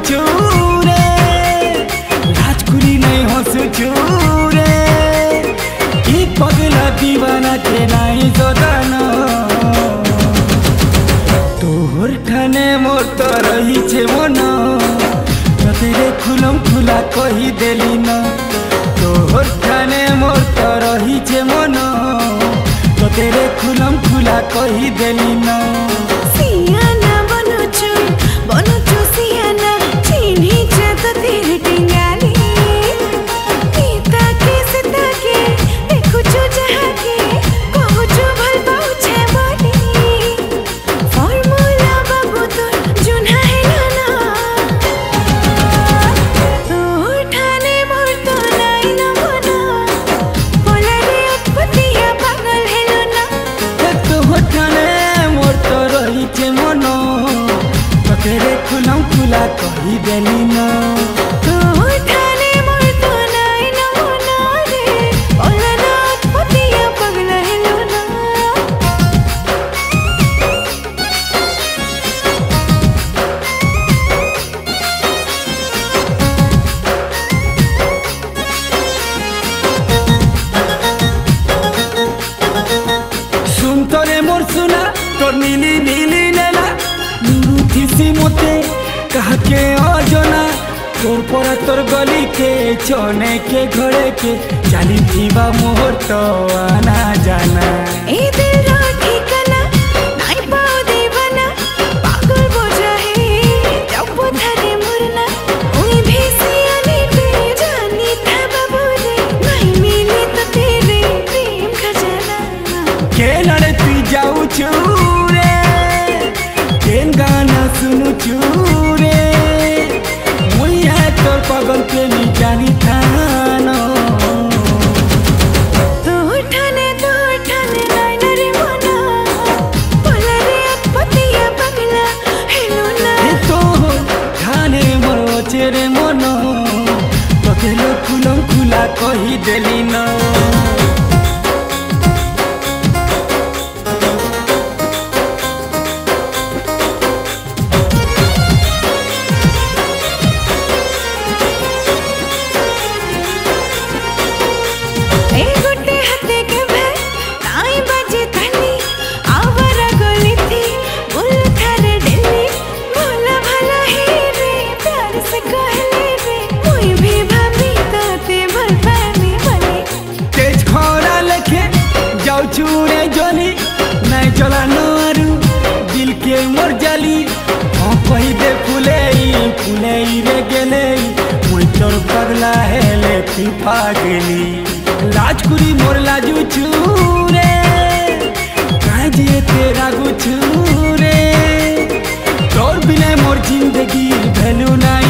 कांदुछु रे राजकुरी नहीं हंसुछु रे कि पगला दीवाना के नहीं जोदान तोहर ठाने मोर तो रही छे मन तेरे खुलम खुला कही देली न तोहर ठाने मोर तो रही छे मन तेरे खुलम खुला कही देली न सियाना बनुछु सियाना चिन्ही छे तो तेरे टिंगाली ताके से ताके देखुछु जहाँ के कहूछु भल पाउछे बोली फॉर्मूला बाबू तोर जुना है ना तो ठाने मोर तो नाई न मना बोला रे उत्पत्तिया पागल हेलो ना तो ठाने मोर तो रही छे मन तेरे खुलम खुला कही देली न तो ठाने मोर तो नाई न मना रे बोला ना उत्पत्तिया पागल हेलो ना सुन तोरे मोर सुना तोर नीली नीली नेला नुरुथिसी मोते कहा के अजना तोर पर तोर गली के चने के घड़े के चाली थीबा मोर तो आना जाना ए दिल रो ठिकाना नाई पाओ दीवाना पागल बोझा है जब थारे मुरना उई भी सियानी पे जानी था बाबू रे नहीं मिले तो तेरे प्रेम खजाना के लड़े तू जाऊ रे केन गाना सुनु रे मुइया तोर पागल के नी जानी थानो तो ठाने नाई न रे मना बोला रे उत्पत्तिया पगला हेलो ना तो ठाने मोर चेरे मन तोते खुलम खुला कही देली न ए गुड्डे हाथे के भे नाई बाजे थाली आवारा गली थी बोल थारे डेली भोला भला है रे प्यार से कहले रे कोई भी भाभी ताते भल पानी बने तेज खरा लेखे जाऊ चूरे जली नहीं चला नारू दिल के मोर जाली हाँ कही दे फुले रे गेले मुई तोर पगला हेले तू पागली लाजकुरी मोर लाजू रे कहाँ जिए तेरा गुछू रे तोर बिना मोर जिंदगी भेलू नहीं